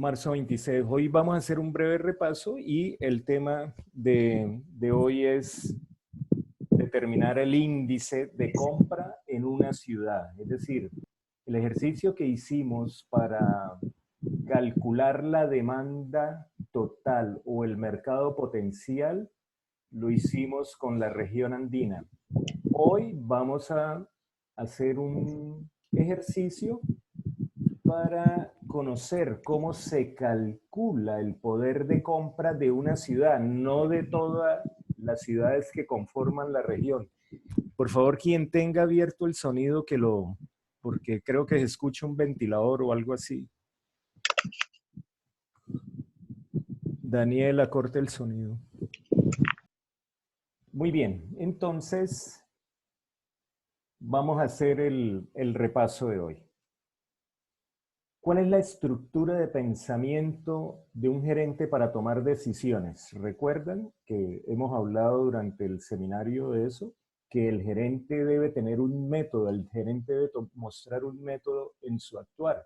marzo 26. Hoy vamos a hacer un breve repaso y el tema de hoy es determinar el índice de compra en una ciudad. Es decir, el ejercicio que hicimos para calcular la demanda total o el mercado potencial lo hicimos con la región andina. Hoy vamos a hacer un ejercicio para conocer cómo se calcula el poder de compra de una ciudad, no de todas las ciudades que conforman la región. Por favor, quien tenga abierto el sonido, porque creo que se escucha un ventilador o algo así. Daniela, corte el sonido. Muy bien, entonces vamos a hacer el repaso de hoy. ¿Cuál es la estructura de pensamiento de un gerente para tomar decisiones? ¿Recuerdan que hemos hablado durante el seminario de eso? Que el gerente debe tener un método, el gerente debe mostrar un método en su actuar.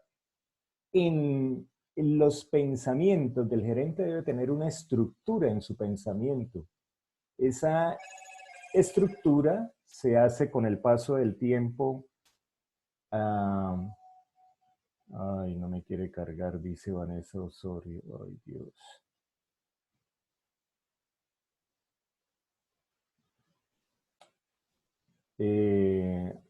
En los pensamientos del gerente debe tener una estructura en su pensamiento. Esa estructura se hace con el paso del tiempo. Ay, no me quiere cargar, dice Vanessa Osorio. Ay, Dios.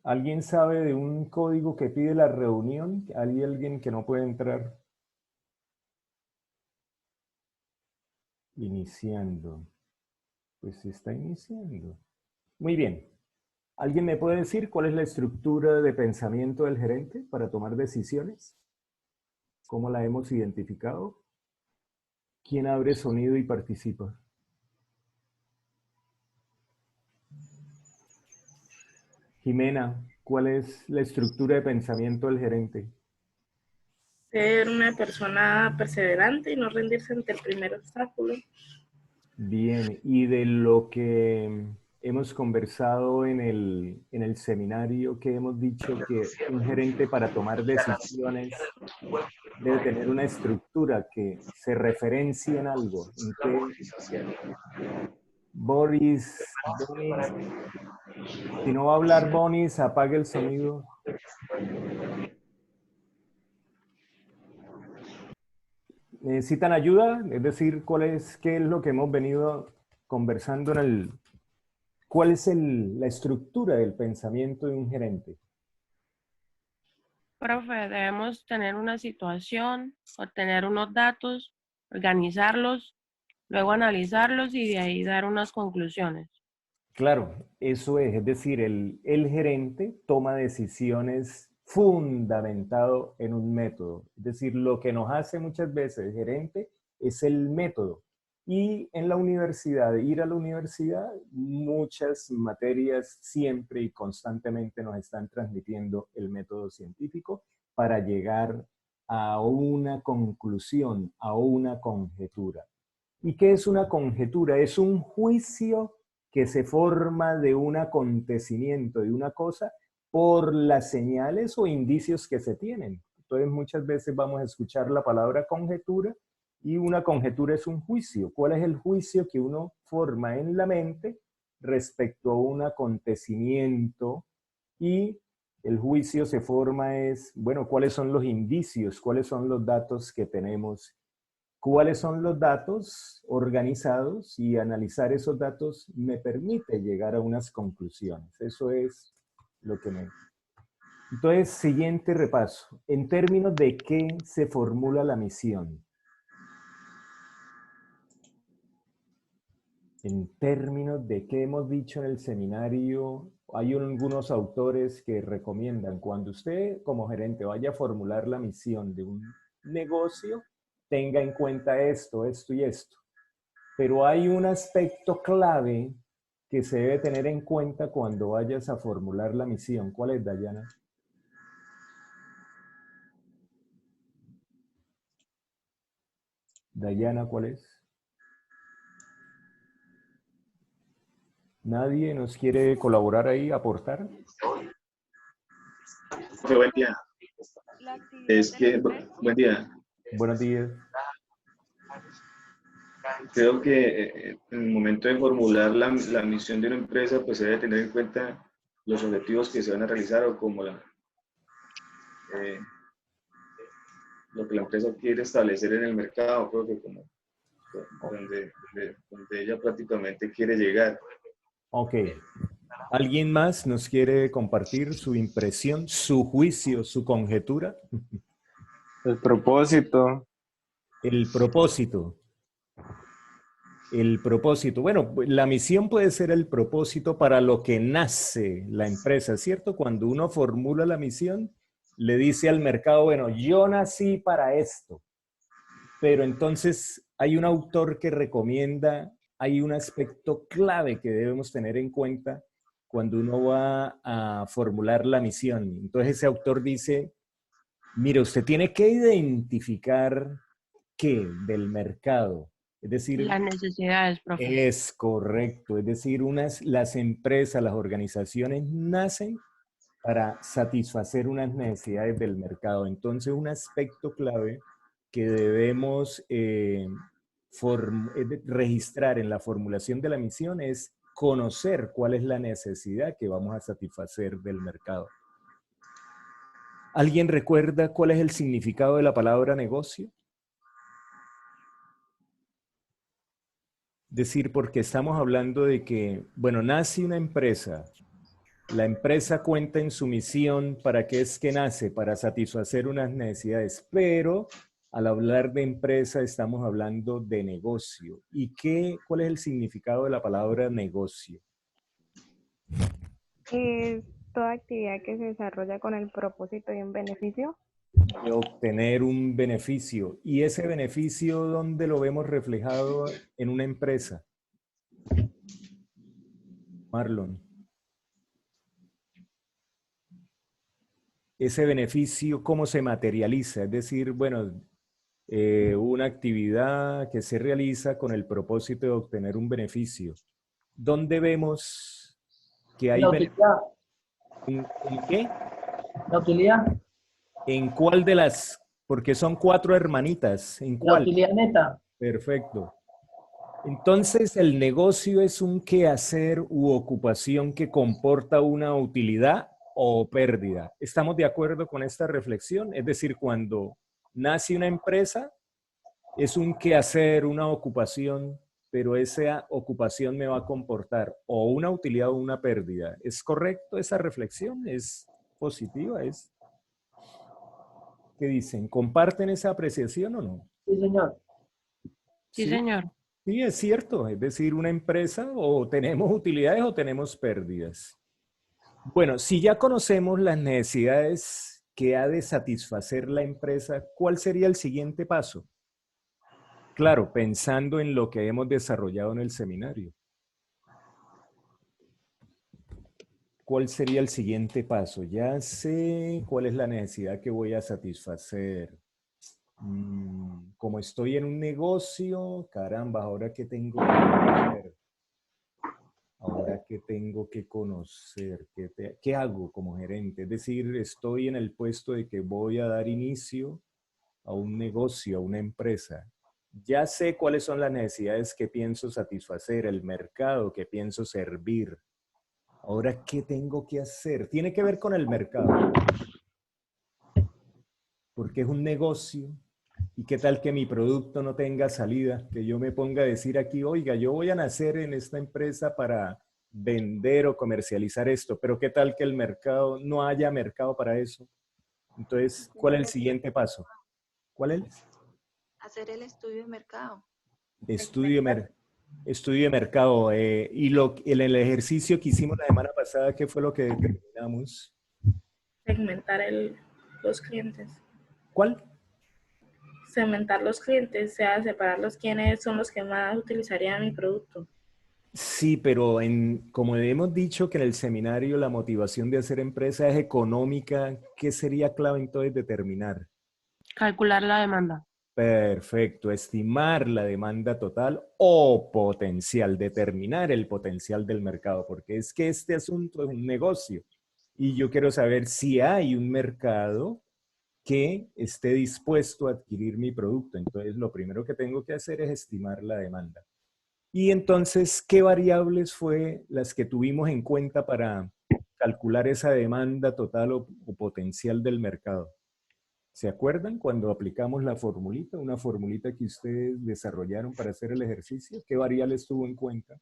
¿Alguien sabe de un código que pide la reunión? ¿Hay alguien que no puede entrar? Iniciando. Pues se está iniciando. Muy bien. ¿Alguien me puede decir cuál es la estructura de pensamiento del gerente para tomar decisiones? ¿Cómo la hemos identificado? ¿Quién abre sonido y participa? Jimena, ¿cuál es la estructura de pensamiento del gerente? Ser una persona perseverante y no rendirse ante el primer obstáculo. Bien, y de lo que hemos conversado en el seminario, que hemos dicho que un gerente para tomar decisiones debe tener una estructura que se referencie en algo. ¿En qué? Boris, si no va a hablar Boris, apague el sonido. ¿Necesitan ayuda? Es decir, qué es lo que hemos venido conversando ¿cuál es la estructura del pensamiento de un gerente? Profe, debemos tener una situación, obtener unos datos, organizarlos, luego analizarlos y de ahí dar unas conclusiones. Claro, eso es decir, el gerente toma decisiones fundamentado en un método. Es decir, lo que nos hace muchas veces el gerente es el método. Y en la universidad, ir a la universidad, muchas materias siempre y constantemente nos están transmitiendo el método científico para llegar a una conclusión, a una conjetura. ¿Y qué es una conjetura? Es un juicio que se forma de un acontecimiento, de una cosa, por las señales o indicios que se tienen. Entonces muchas veces vamos a escuchar la palabra conjetura y una conjetura es un juicio. ¿Cuál es el juicio que uno forma en la mente respecto a un acontecimiento? Y el juicio se forma bueno, ¿cuáles son los indicios? ¿Cuáles son los datos que tenemos? ¿Cuáles son los datos organizados? Y analizar esos datos me permite llegar a unas conclusiones. Eso es lo que me... Entonces, siguiente repaso. En términos de qué se formula la misión. En términos de qué hemos dicho en el seminario, hay algunos autores que recomiendan cuando usted como gerente vaya a formular la misión de un negocio, tenga en cuenta esto, esto y esto. Pero hay un aspecto clave que se debe tener en cuenta cuando vayas a formular la misión. ¿Cuál es, Dayana? Dayana, ¿cuál es? ¿Nadie nos quiere colaborar ahí, aportar? Buen día. Buen día. Buenos días. Creo que en el momento de formular la misión de una empresa, pues se debe tener en cuenta los objetivos que se van a realizar o como lo que la empresa quiere establecer en el mercado, creo que como donde ella prácticamente quiere llegar. Ok. ¿Alguien más nos quiere compartir su impresión, su juicio, su conjetura? El propósito. El propósito. El propósito. Bueno, la misión puede ser el propósito para lo que nace la empresa, ¿cierto? Cuando uno formula la misión, le dice al mercado, bueno, yo nací para esto. Pero entonces hay un autor que recomienda, hay un aspecto clave que debemos tener en cuenta cuando uno va a formular la misión. Entonces ese autor dice, mire, usted tiene que identificar qué del mercado. Es decir, Las necesidades, profe. es correcto. Es decir, las empresas, las organizaciones nacen para satisfacer unas necesidades del mercado. Entonces, un aspecto clave que debemos registrar en la formulación de la misión es conocer cuál es la necesidad que vamos a satisfacer del mercado. ¿Alguien recuerda cuál es el significado de la palabra negocio? Es decir, porque estamos hablando de que, bueno, nace una empresa. La empresa cuenta en su misión para qué es que nace, para satisfacer unas necesidades, pero al hablar de empresa estamos hablando de negocio. ¿Y cuál es el significado de la palabra negocio? Es toda actividad que se desarrolla con el propósito y un beneficio. De obtener un beneficio. ¿Y ese beneficio dónde lo vemos reflejado en una empresa? Marlon. Ese beneficio, ¿cómo se materializa? Es decir, bueno, una actividad que se realiza con el propósito de obtener un beneficio. ¿Dónde vemos que hay La utilidad. ¿En qué? La utilidad. ¿En cuál de las? Porque son 4 hermanitas. ¿En cuál? La utilidad neta. Perfecto. Entonces, el negocio es un quehacer u ocupación que comporta una utilidad o pérdida. ¿Estamos de acuerdo con esta reflexión? Es decir, cuando nace una empresa, es un quehacer, una ocupación, pero esa ocupación me va a comportar o una utilidad o una pérdida. ¿Es correcto esa reflexión? ¿Es positiva? ¿Qué dicen? ¿Comparten esa apreciación o no? Sí, señor. Sí, señor. Sí, es cierto. Es decir, una empresa o tenemos utilidades o tenemos pérdidas. Bueno, si ya conocemos las necesidades que ha de satisfacer la empresa, ¿cuál sería el siguiente paso? Claro, pensando en lo que hemos desarrollado en el seminario. ¿Cuál sería el siguiente paso? Ya sé cuál es la necesidad que voy a satisfacer. Como estoy en un negocio, caramba, ahora qué tengo que hacer. Ahora qué tengo que conocer, ¿qué hago como gerente? Es decir, estoy en el puesto de que voy a dar inicio a un negocio, a una empresa. Ya sé cuáles son las necesidades que pienso satisfacer, el mercado que pienso servir. Ahora, ¿qué tengo que hacer? Tiene que ver con el mercado. Porque es un negocio. ¿Y qué tal que mi producto no tenga salida? Que yo me ponga a decir aquí, oiga, yo voy a nacer en esta empresa para vender o comercializar esto, pero ¿qué tal que el mercado, no haya mercado para eso? Entonces, ¿cuál es el siguiente paso? ¿Cuál es? Hacer el estudio de mercado. Estudio de mercado. En el ejercicio que hicimos la semana pasada, ¿qué fue lo que determinamos? Segmentar los clientes. ¿Cuál? Segmentar los clientes, o sea, separarlos quiénes son los que más utilizarían mi producto. Sí, pero como hemos dicho que en el seminario la motivación de hacer empresa es económica, ¿qué sería clave entonces determinar? Calcular la demanda. Perfecto, estimar la demanda total o potencial, determinar el potencial del mercado, porque es que este asunto es un negocio y yo quiero saber si hay un mercado que esté dispuesto a adquirir mi producto. Entonces, lo primero que tengo que hacer es estimar la demanda. Y entonces, ¿qué variables fue las que tuvimos en cuenta para calcular esa demanda total o potencial del mercado? ¿Se acuerdan cuando aplicamos la formulita, una formulita que ustedes desarrollaron para hacer el ejercicio? ¿Qué variables tuvo en cuenta?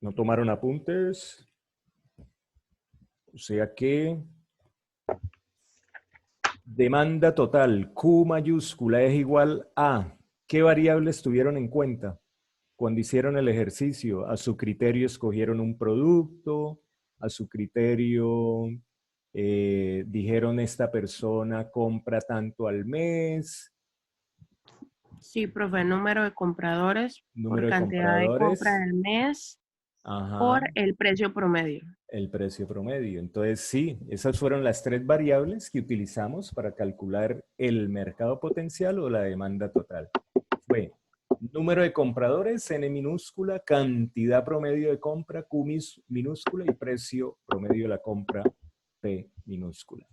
¿No tomaron apuntes? O sea que demanda total, Q mayúscula, es igual a, ¿qué variables tuvieron en cuenta cuando hicieron el ejercicio? A su criterio escogieron un producto, a su criterio dijeron esta persona compra tanto al mes. Sí, profe, número de compradores Número por de cantidad de compradores. compra del mes Ajá. por el precio promedio. El precio promedio. Entonces, sí, esas fueron las 3 variables que utilizamos para calcular el mercado potencial o la demanda total. Fue número de compradores, N minúscula, cantidad promedio de compra, Q minúscula, y precio promedio de la compra, P minúscula.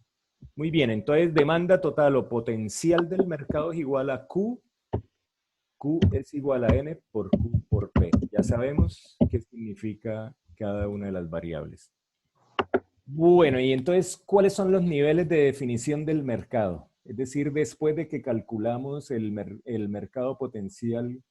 Muy bien, entonces demanda total o potencial del mercado es igual a Q. Q es igual a N por Q por P. Ya sabemos qué significa cada una de las variables. Bueno, y entonces, ¿cuáles son los niveles de definición del mercado? Es decir, después de que calculamos el mercado potencial,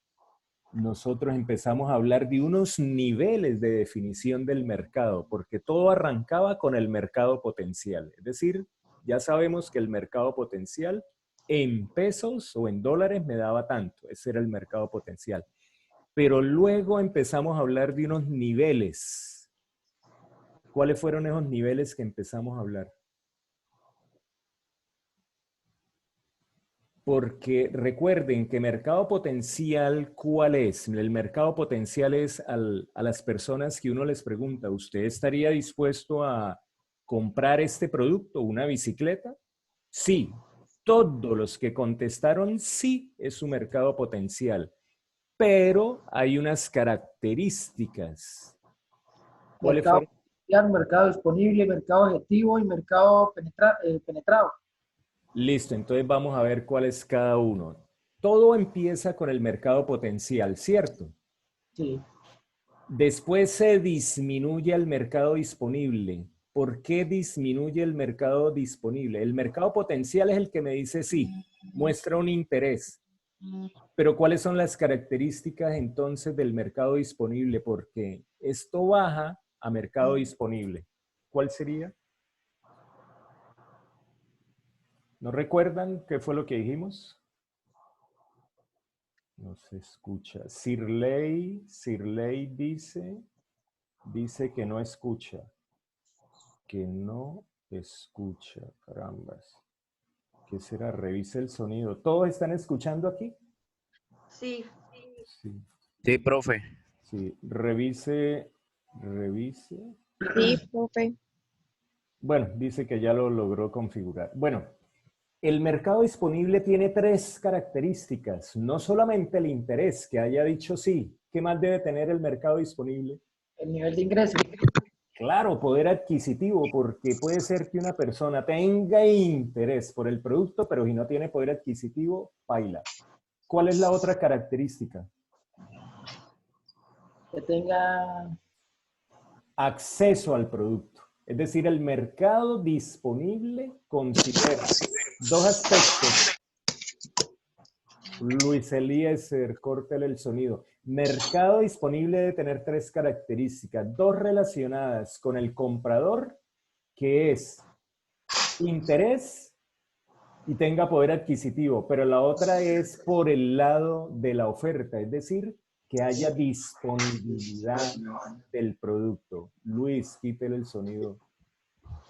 nosotros empezamos a hablar de unos niveles de definición del mercado, porque todo arrancaba con el mercado potencial. Es decir, ya sabemos que el mercado potencial en pesos o en dólares me daba tanto. Ese era el mercado potencial. Pero luego empezamos a hablar de unos niveles. ¿Cuáles fueron esos niveles que empezamos a hablar? Porque recuerden que mercado potencial, ¿cuál es? El mercado potencial es a las personas que uno les pregunta, ¿usted estaría dispuesto a comprar este producto, una bicicleta? Sí. Todos los que contestaron sí es su mercado potencial. Pero hay unas características. ¿Cuáles Mercado fueron? potencial, mercado disponible, mercado objetivo y mercado penetrado. Listo, entonces vamos a ver cuál es cada uno. Todo empieza con el mercado potencial, ¿cierto? Sí. Después se disminuye el mercado disponible. ¿Por qué disminuye el mercado disponible? El mercado potencial es el que me dice sí, muestra un interés. Pero ¿cuáles son las características entonces del mercado disponible? Porque esto baja a mercado disponible. ¿Cuál sería? ¿No recuerdan qué fue lo que dijimos? No se escucha. Sirley dice que no escucha. Que no escucha, carambas. ¿Qué será? Revise el sonido. ¿Todos están escuchando aquí? Sí, Sí. Sí, profe. Sí. Revise. Sí, profe. Bueno, dice que ya lo logró configurar. Bueno, el mercado disponible tiene 3 características. No solamente el interés, que haya dicho sí. ¿Qué más debe tener el mercado disponible? El nivel de ingreso. Claro, poder adquisitivo, porque puede ser que una persona tenga interés por el producto, pero si no tiene poder adquisitivo, baila. ¿Cuál es la otra característica? Que tenga Acceso al producto. Es decir, el mercado disponible considera 2 aspectos. Luis Eliezer, córtale el sonido. Mercado disponible debe tener 3 características. 2 relacionadas con el comprador, que es interés y tenga poder adquisitivo, pero la otra es por el lado de la oferta, es decir, que haya disponibilidad del producto. Luis, quítele el sonido.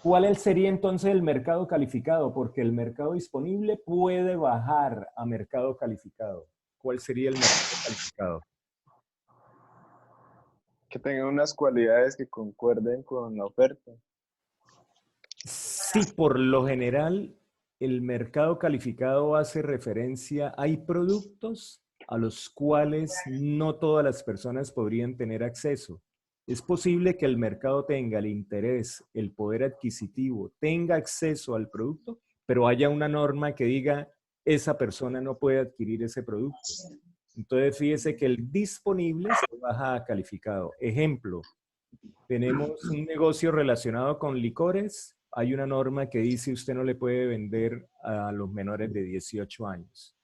¿Cuál sería entonces el mercado calificado? Porque el mercado disponible puede bajar a mercado calificado. ¿Cuál sería el mercado calificado? Que tenga unas cualidades que concuerden con la oferta. Sí, por lo general, el mercado calificado hace referencia, hay productos a los cuales no todas las personas podrían tener acceso. Es posible que el mercado tenga el interés, el poder adquisitivo, tenga acceso al producto, pero haya una norma que diga esa persona no puede adquirir ese producto. Entonces, fíjese que el disponible se baja a calificado. Ejemplo, tenemos un negocio relacionado con licores. Hay una norma que dice usted no le puede vender a los menores de 18 años.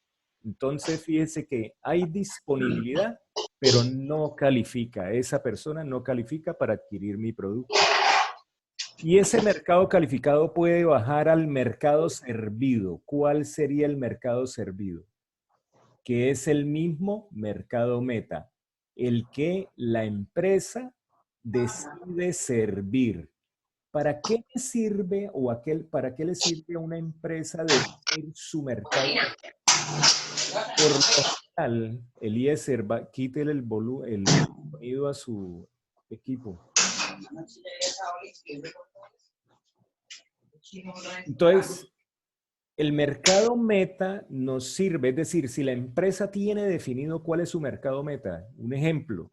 Entonces, fíjese que hay disponibilidad, pero no califica. Esa persona no califica para adquirir mi producto. Y ese mercado calificado puede bajar al mercado servido. ¿Cuál sería el mercado servido? Que es el mismo mercado meta, el que la empresa decide servir. ¿Para qué le sirve para qué le sirve a una empresa definir su mercado? Por lo general, Eliezer, quítele el sonido a su equipo. Entonces, el mercado meta nos sirve, es decir, si la empresa tiene definido cuál es su mercado meta, un ejemplo,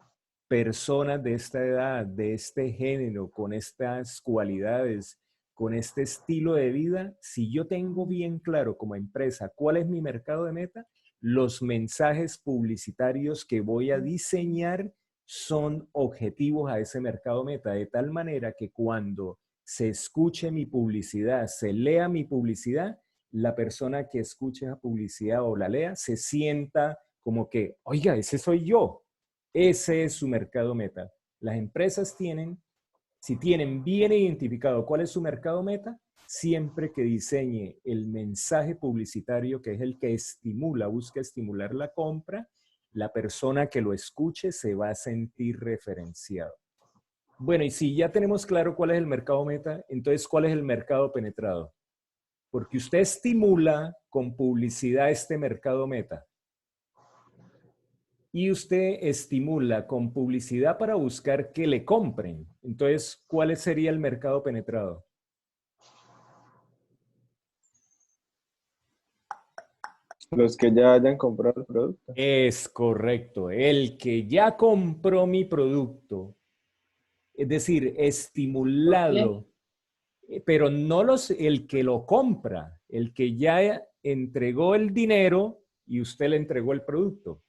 personas de esta edad, de este género, con estas cualidades, con este estilo de vida, si yo tengo bien claro como empresa cuál es mi mercado de meta, los mensajes publicitarios que voy a diseñar son objetivos a ese mercado meta, de tal manera que cuando se escuche mi publicidad, se lea mi publicidad, la persona que escuche esa publicidad o la lea se sienta como que, oiga, ese soy yo. Ese es su mercado meta. Las empresas si tienen bien identificado cuál es su mercado meta, siempre que diseñe el mensaje publicitario, que es el que busca estimular la compra, la persona que lo escuche se va a sentir referenciado. Bueno, y si ya tenemos claro cuál es el mercado meta, entonces, ¿cuál es el mercado penetrado? Porque usted estimula con publicidad este mercado meta. Y usted estimula con publicidad para buscar que le compren. Entonces, ¿cuál sería el mercado penetrado? Los que ya hayan comprado el producto. Es correcto. El que ya compró mi producto. Es decir, estimulado. Pero no el que lo compra. El que ya entregó el dinero y usted le entregó el producto.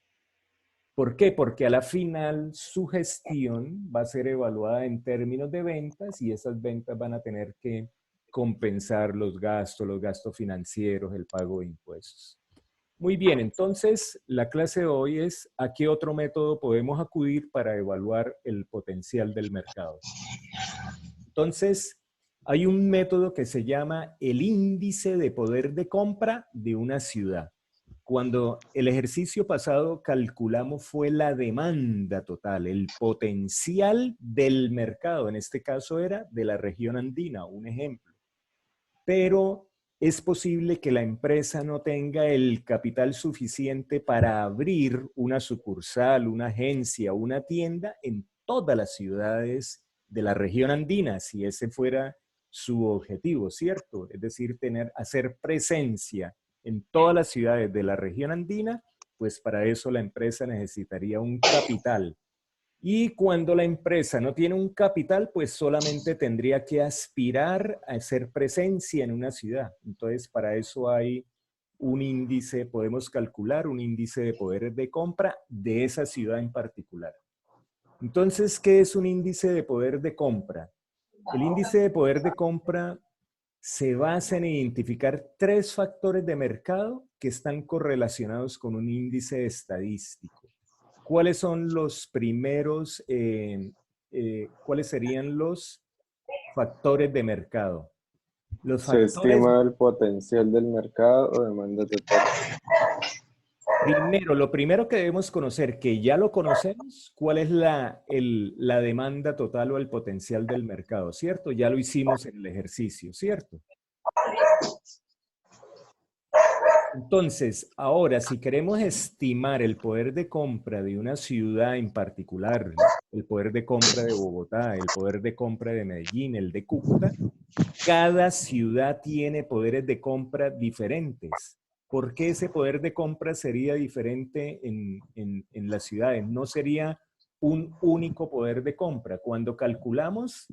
¿Por qué? Porque a la final su gestión va a ser evaluada en términos de ventas y esas ventas van a tener que compensar los gastos financieros, el pago de impuestos. Muy bien, entonces la clase de hoy es ¿a qué otro método podemos acudir para evaluar el potencial del mercado? Entonces, hay un método que se llama el índice de poder de compra de una ciudad. Cuando el ejercicio pasado calculamos fue la demanda total, el potencial del mercado, en este caso era de la región andina, un ejemplo. Pero es posible que la empresa no tenga el capital suficiente para abrir una sucursal, una agencia, una tienda en todas las ciudades de la región andina, si ese fuera su objetivo, ¿cierto? Es decir, hacer presencia en todas las ciudades de la región andina, pues para eso la empresa necesitaría un capital. Y cuando la empresa no tiene un capital, pues solamente tendría que aspirar a hacer presencia en una ciudad. Entonces, para eso hay un índice, podemos calcular un índice de poder de compra de esa ciudad en particular. Entonces, ¿qué es un índice de poder de compra? El índice de poder de compra se basa en identificar 3 factores de mercado que están correlacionados con un índice estadístico. ¿Cuáles son los primeros, cuáles serían los factores de mercado? Se estima el potencial del mercado o demanda total. Primero, lo primero que debemos conocer, que ya lo conocemos, ¿cuál es la demanda total o el potencial del mercado? ¿Cierto? Ya lo hicimos en el ejercicio, ¿cierto? Entonces, ahora, si queremos estimar el poder de compra de una ciudad en particular, el poder de compra de Bogotá, el poder de compra de Medellín, el de Cúcuta, cada ciudad tiene poderes de compra diferentes. ¿Por qué ese poder de compra sería diferente en las ciudades? No sería un único poder de compra. Cuando calculamos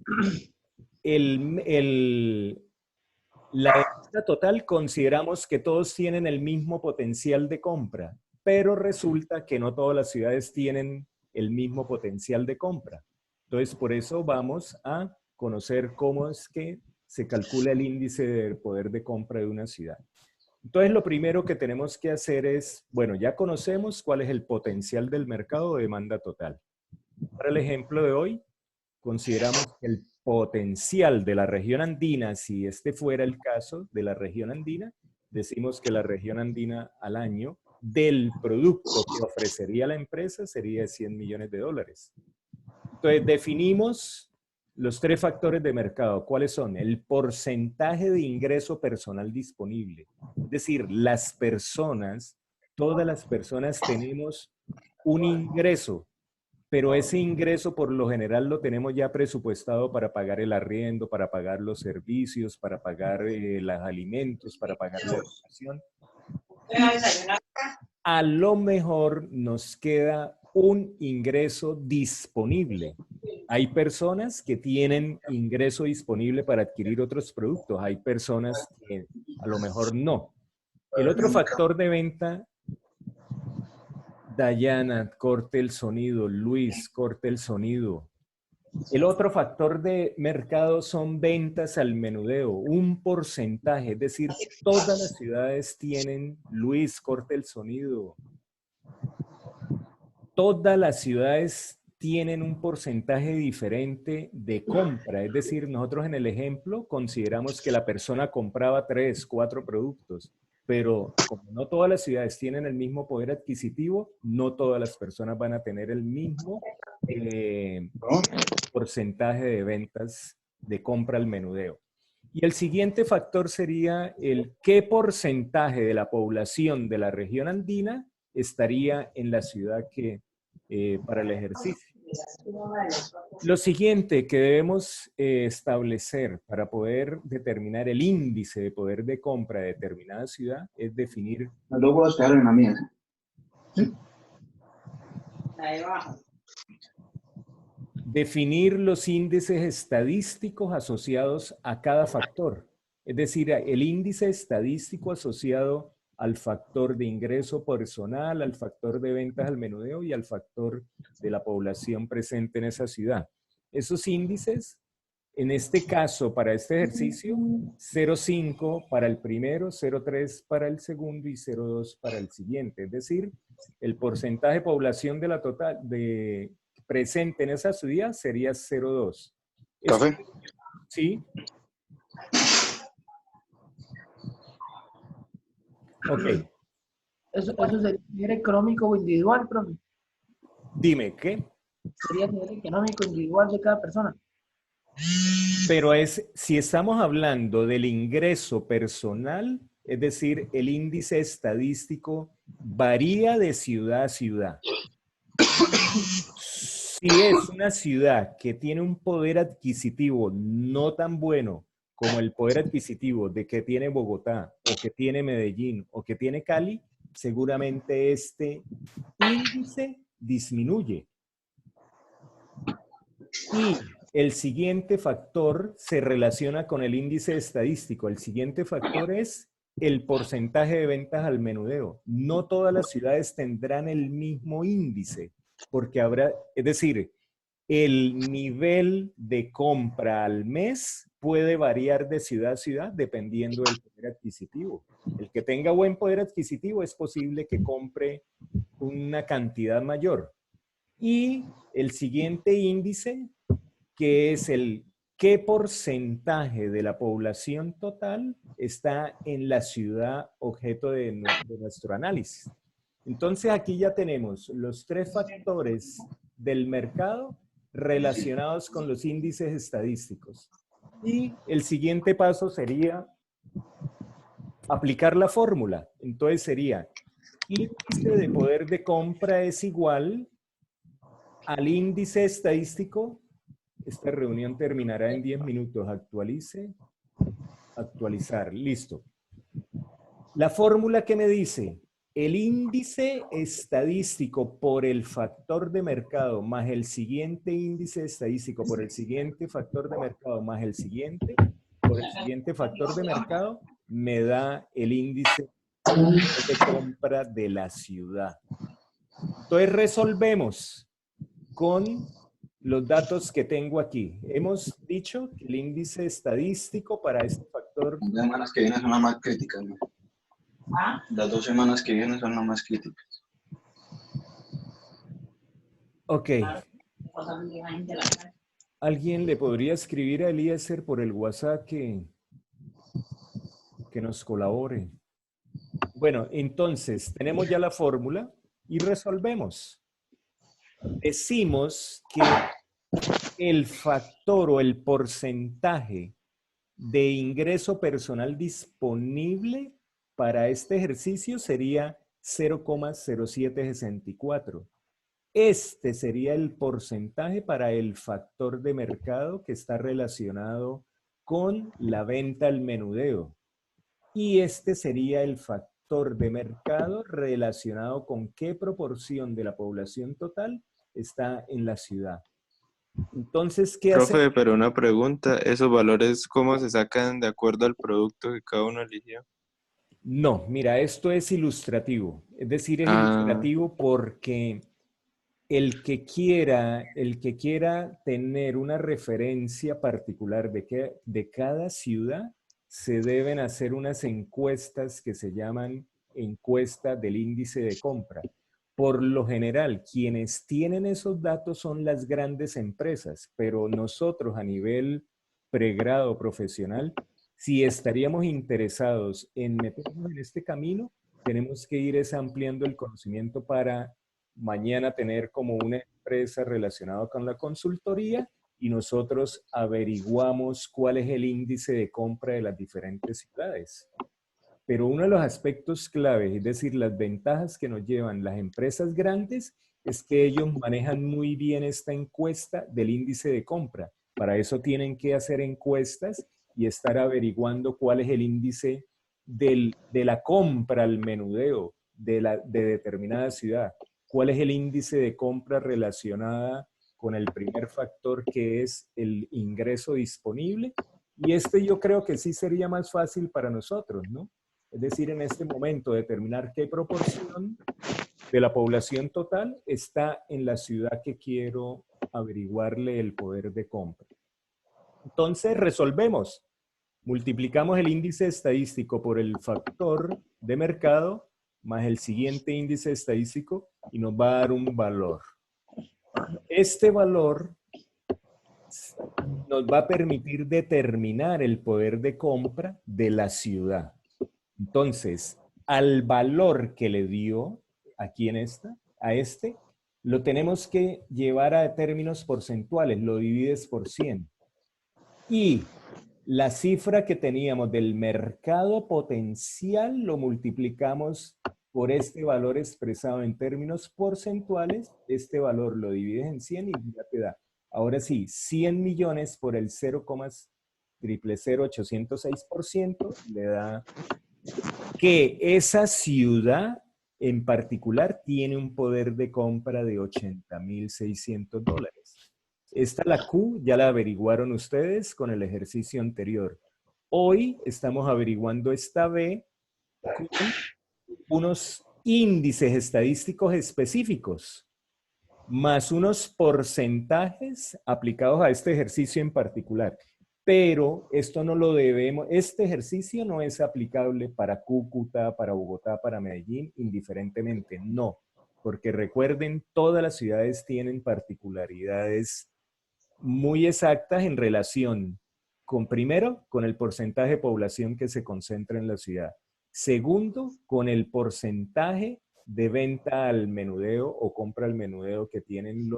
la demanda total, consideramos que todos tienen el mismo potencial de compra, pero resulta que no todas las ciudades tienen el mismo potencial de compra. Entonces, por eso vamos a conocer cómo es que se calcula el índice de poder de compra de una ciudad. Entonces, lo primero que tenemos que hacer es, bueno, ya conocemos cuál es el potencial del mercado de demanda total. Para el ejemplo de hoy, consideramos que el potencial de la región andina, si este fuera el caso de la región andina, decimos que la región andina al año del producto que ofrecería la empresa sería de $100 millones. Entonces, definimos los 3 factores de mercado. ¿Cuáles son? El porcentaje de ingreso personal disponible. Es decir, las personas, todas las personas tenemos un ingreso, pero ese ingreso por lo general lo tenemos ya presupuestado para pagar el arriendo, para pagar los servicios, para pagar los alimentos, para pagar la educación. A lo mejor nos queda un ingreso disponible. Hay personas que tienen ingreso disponible para adquirir otros productos. Hay personas que a lo mejor no. El otro factor de venta, Dayana, corte el sonido. Luis, corte el sonido. El otro factor de mercado son ventas al menudeo, un porcentaje. Es decir, todas las ciudades tienen, Luis, corte el sonido. Todas las ciudades tienen un porcentaje diferente de compra. Es decir, nosotros en el ejemplo consideramos que la persona compraba 3, 4 productos, pero como no todas las ciudades tienen el mismo poder adquisitivo, no todas las personas van a tener el mismo porcentaje de ventas de compra al menudeo. Y el siguiente factor sería el qué porcentaje de la población de la región andina estaría en la ciudad que para el ejercicio. Lo siguiente que debemos establecer para poder determinar el índice de poder de compra de determinada ciudad es definir... Los huevos quedaron en la mía. ¿Sí? Definir los índices estadísticos asociados a cada factor. Es decir, el índice estadístico asociado al factor de ingreso personal, al factor de ventas al menudeo y al factor de la población presente en esa ciudad. Esos índices, en este caso, para este ejercicio, 0,5 para el primero, 0,3 para el segundo y 0,2 para el siguiente. Es decir, el porcentaje de población de la total presente en esa ciudad sería 0,2. ¿Café? Sí. Ok. Eso sería nivel económico o individual, profe. Dime, ¿qué? Sería nivel económico individual de cada persona. Pero si estamos hablando del ingreso personal, es decir, el índice estadístico varía de ciudad a ciudad. Si es una ciudad que tiene un poder adquisitivo no tan bueno como el poder adquisitivo de que tiene Bogotá, o que tiene Medellín, o que tiene Cali, seguramente este índice disminuye. Y el siguiente factor se relaciona con el índice estadístico. El siguiente factor es el porcentaje de ventas al menudeo. No todas las ciudades tendrán el mismo índice, porque habrá, es decir, el nivel de compra al mes puede variar de ciudad a ciudad dependiendo del poder adquisitivo. El que tenga buen poder adquisitivo es posible que compre una cantidad mayor. Y el siguiente índice, que es el qué porcentaje de la población total está en la ciudad objeto de nuestro análisis. Entonces aquí ya tenemos los 3 factores del mercado relacionados con los índices estadísticos. Y el siguiente paso sería aplicar la fórmula. Entonces sería, índice de poder de compra es igual al índice estadístico. Esta reunión terminará en 10 minutos. Actualice, actualizar, listo. La fórmula que me dice, el índice estadístico por el factor de mercado más el siguiente índice estadístico por el siguiente factor de mercado más el siguiente por el siguiente factor de mercado me da el índice de compra de la ciudad. Entonces resolvemos con los datos que tengo aquí. Hemos dicho que el índice estadístico para este factor... Las semanas que vienen son las más críticas, ¿no? Las 2 semanas que vienen son las más críticas. Ok. ¿Alguien le podría escribir a Eliezer por el WhatsApp que nos colabore? Bueno, entonces tenemos ya la fórmula y resolvemos. Decimos que el factor o el porcentaje de ingreso personal disponible para este ejercicio sería 0,0764. Este sería el porcentaje para el factor de mercado que está relacionado con la venta al menudeo. Y este sería el factor de mercado relacionado con qué proporción de la población total está en la ciudad. Entonces, ¿qué hace? Profe, pero una pregunta, ¿esos valores cómo se sacan de acuerdo al producto que cada uno eligió? No, mira, esto es ilustrativo. Es decir, es ilustrativo porque el que quiera tener una referencia particular de cada ciudad, se deben hacer unas encuestas que se llaman encuesta del índice de compra. Por lo general, quienes tienen esos datos son las grandes empresas, pero nosotros a nivel pregrado profesional, si estaríamos interesados en meternos en este camino, tenemos que ir ampliando el conocimiento para mañana tener como una empresa relacionada con la consultoría y nosotros averiguamos cuál es el índice de compra de las diferentes ciudades. Pero uno de los aspectos claves, es decir, las ventajas que nos llevan las empresas grandes, es que ellos manejan muy bien esta encuesta del índice de compra. Para eso tienen que hacer encuestas y estar averiguando cuál es el índice de la compra al menudeo de determinada ciudad. ¿Cuál es el índice de compra relacionada con el primer factor que es el ingreso disponible? Y yo creo que sí sería más fácil para nosotros, ¿no? Es decir, en este momento determinar qué proporción de la población total está en la ciudad que quiero averiguarle el poder de compra. Entonces resolvemos. Multiplicamos el índice estadístico por el factor de mercado más el siguiente índice estadístico y nos va a dar un valor. Este valor nos va a permitir determinar el poder de compra de la ciudad. Entonces, al valor que le dio aquí a este, lo tenemos que llevar a términos porcentuales, lo divides por 100. Y la cifra que teníamos del mercado potencial lo multiplicamos por este valor expresado en términos porcentuales. Este valor lo divides en 100 y ya te da. Ahora sí, 100 millones por el 0,000806% le da que esa ciudad en particular tiene un poder de compra de $80,600. Esta la Q ya la averiguaron ustedes con el ejercicio anterior. Hoy estamos averiguando esta B con unos índices estadísticos específicos, más unos porcentajes aplicados a este ejercicio en particular. Pero esto no lo debemos, este ejercicio no es aplicable para Cúcuta, para Bogotá, para Medellín, indiferentemente, no. Porque recuerden, todas las ciudades tienen particularidades muy exactas en relación con, primero, con el porcentaje de población que se concentra en la ciudad. Segundo, con el porcentaje de venta al menudeo o compra al menudeo que tienen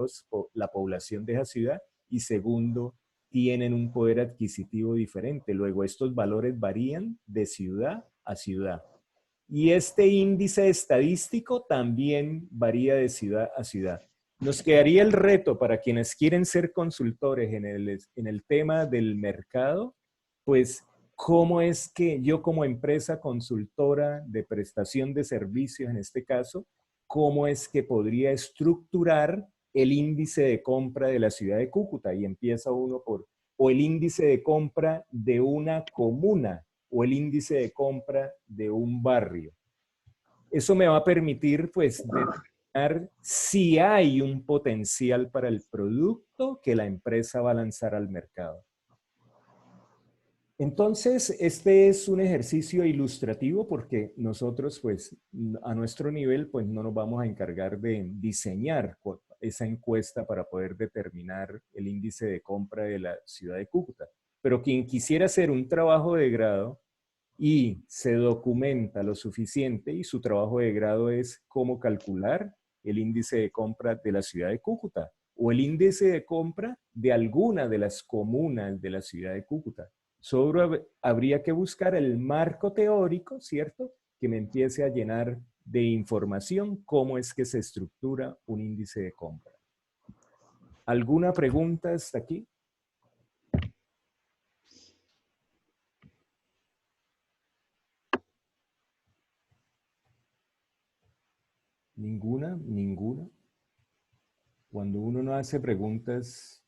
la población de esa ciudad. Y segundo, tienen un poder adquisitivo diferente. Luego, estos valores varían de ciudad a ciudad. Y este índice estadístico también varía de ciudad a ciudad. Nos quedaría el reto para quienes quieren ser consultores en el tema del mercado, pues cómo es que yo como empresa consultora de prestación de servicios, en este caso, cómo es que podría estructurar el índice de compra de la ciudad de Cúcuta. Y empieza uno por, o el índice de compra de una comuna, o el índice de compra de un barrio. Eso me va a permitir, pues, determinar si hay un potencial para el producto que la empresa va a lanzar al mercado. Entonces, este es un ejercicio ilustrativo porque nosotros, pues, a nuestro nivel, pues, no nos vamos a encargar de diseñar esa encuesta para poder determinar el índice de compra de la ciudad de Cúcuta. Pero quien quisiera hacer un trabajo de grado y se documenta lo suficiente, y su trabajo de grado es cómo calcular el índice de compra de la ciudad de Cúcuta o el índice de compra de alguna de las comunas de la ciudad de Cúcuta. Solo habría que buscar el marco teórico, ¿cierto? Que me empiece a llenar de información cómo es que se estructura un índice de compra. ¿Alguna pregunta hasta aquí? ¿Ninguna? ¿Ninguna? Cuando uno no hace preguntas,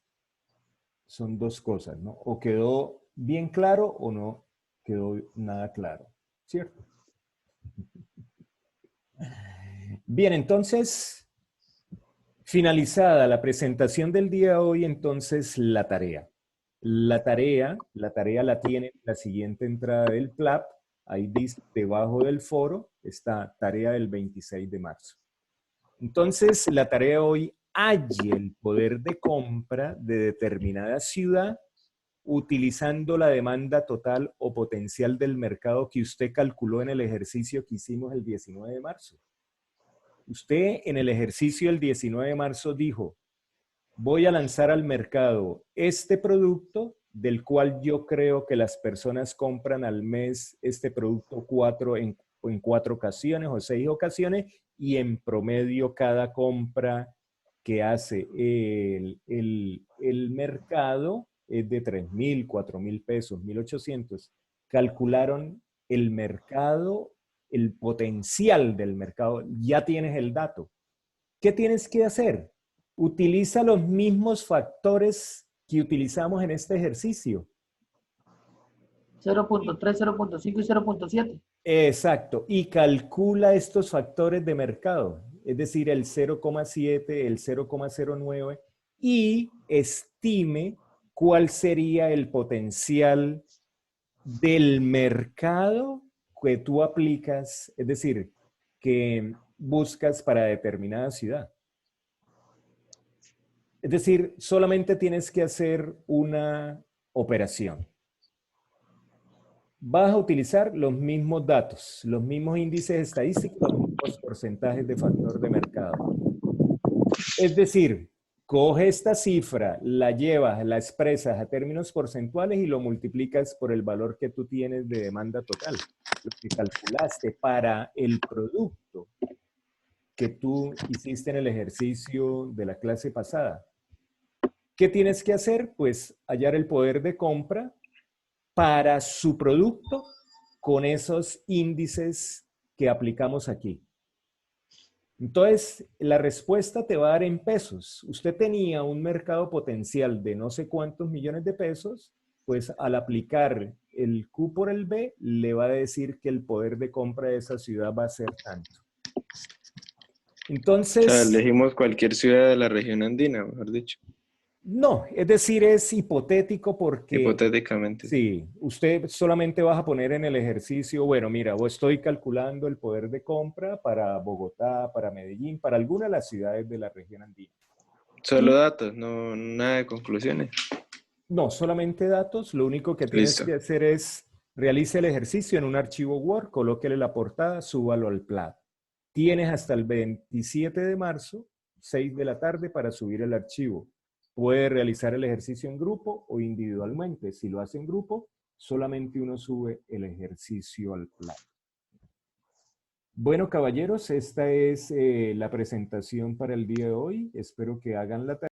son dos cosas, ¿no? O quedó bien claro o no quedó nada claro, ¿cierto? Bien, entonces, finalizada la presentación del día de hoy, entonces la tarea. La tarea la tiene en la siguiente entrada del PLAP. Ahí dice, debajo del foro, está tarea del 26 de marzo. Entonces, la tarea de hoy, halle el poder de compra de determinada ciudad utilizando la demanda total o potencial del mercado que usted calculó en el ejercicio que hicimos el 19 de marzo. Usted en el ejercicio del 19 de marzo dijo, voy a lanzar al mercado este producto del cual yo creo que las personas compran al mes este producto en 4 ocasiones o 6 ocasiones y en promedio cada compra que hace el mercado es de 3,000, 4,000 pesos, 1,800. Calcularon el mercado, el potencial del mercado, ya tienes el dato. ¿Qué tienes que hacer? Utiliza los mismos factores que utilizamos en este ejercicio. 0.3, 0.5 y 0.7. Exacto. Y calcula estos factores de mercado, es decir, el 0,7, el 0,09, y estime cuál sería el potencial del mercado que tú aplicas, es decir, que buscas para determinada ciudad. Es decir, solamente tienes que hacer una operación. Vas a utilizar los mismos datos, los mismos índices estadísticos, los mismos porcentajes de factor de mercado. Es decir, coge esta cifra, la llevas, la expresas a términos porcentuales y lo multiplicas por el valor que tú tienes de demanda total, lo que calculaste para el producto que tú hiciste en el ejercicio de la clase pasada. ¿Qué tienes que hacer? Pues hallar el poder de compra para su producto con esos índices que aplicamos aquí. Entonces, la respuesta te va a dar en pesos. Usted tenía un mercado potencial de no sé cuántos millones de pesos, pues al aplicar el Q por el B, le va a decir que el poder de compra de esa ciudad va a ser tanto. Entonces... O sea, elegimos cualquier ciudad de la región andina, mejor dicho. No, es decir, es hipotético porque... Hipotéticamente. Sí, usted solamente vas a poner en el ejercicio, bueno, mira, estoy calculando el poder de compra para Bogotá, para Medellín, para alguna de las ciudades de la región andina. Solo datos, no nada de conclusiones. No, solamente datos. Lo único que tienes que hacer es realice el ejercicio en un archivo Word, colóquele la portada, súbalo al PLAT. Tienes hasta el 27 de marzo, 6 de la tarde, para subir el archivo. Puede realizar el ejercicio en grupo o individualmente. Si lo hace en grupo, solamente uno sube el ejercicio al PLAT. Bueno, caballeros, esta es la presentación para el día de hoy. Espero que hagan la tarea.